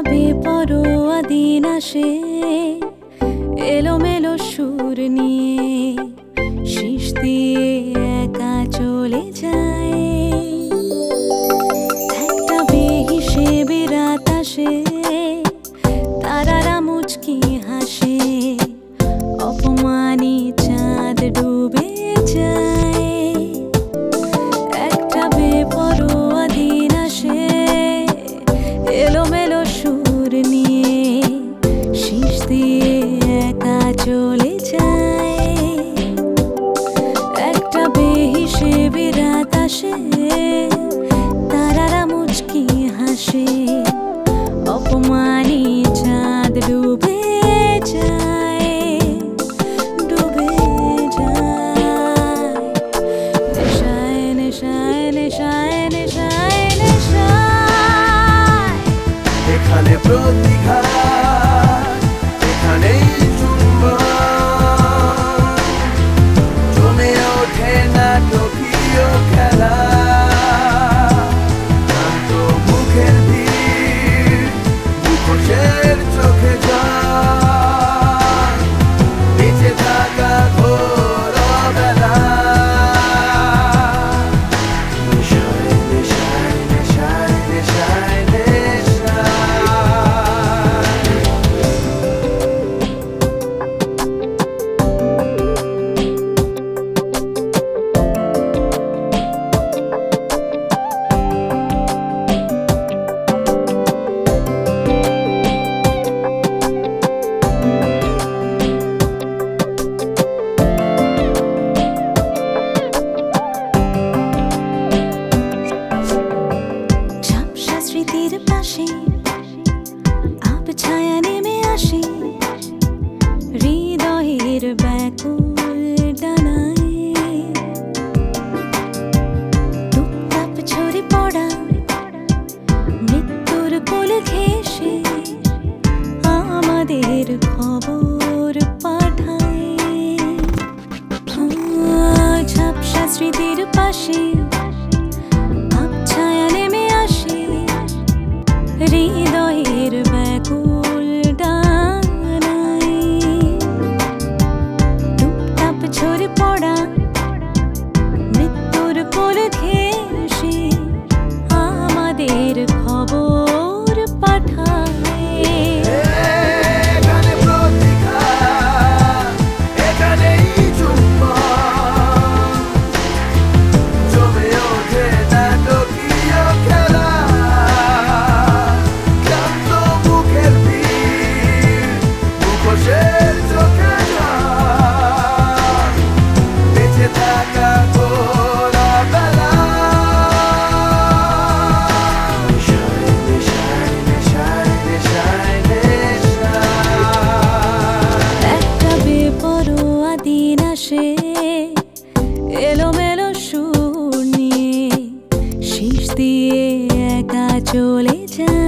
বেপরোয়া দিন আসে এলোমেলো সুর নিয়ে শীষ দিয়ে একা চলে যায়। একটা বেহিসেবে রাত আসে, তারারা মুচকি হাসে, অপমানী চাঁদ ডুবে যায়। একটা বেপরোয়া দিন আসে এলোমেলো সুর নিয়ে শীষ দিয়ে একা চলে যায়। একটা বেহিসেবে রাত আসে, তারারা মুচকি হাসে, অপমানী চাঁদ ডুবে যায়, ডুবে যায়। নেশায় নেশায় নেশায় নেশায় নেশায় এখানে প্রতিঘাত, এখানেই চুম্বন, জমে ওঠে নাটকীয় খেলা। ক্লান্ত মুখের ভিড়, মুখোশের চোখে জল, বেঁচে থাকা ঘোর বেলা। নেশায় নেশায় নেশায় নেশায় স্মৃতির পাশে আবছায়া নেমে আসে, হৃদয়ের ব্যাকুল ডানায় টুপটাপ ঝরে পড়া মৃত্যুর কোল ঘেঁষে আমাদের খবর পাঠায়। ঝাপসা স্মৃতির পাশে আবছায়া নেমে আসে, হৃদয়ের ব্যাকুল ডানায় টুপটাপ ঝরে পড়া মৃত্যুর কোল ঘেঁষে আমাদের খবর পাঠায়। এখানে প্রতিঘাত, এখানেই চুম্বন, জমে ওঠে নাটকীয় খেলা। ক্লান্ত মুখের ভিড়, মুখোশের চোখে জল, বেঁচে থাকা ঘোর বেলা। নেশায় নেশায় নেশায় নেশায় নেশায়। একটা বেপরোয়া দিন আসে এলোমেলো সুর নিয়ে শীষ দিয়ে একা চলে যায়।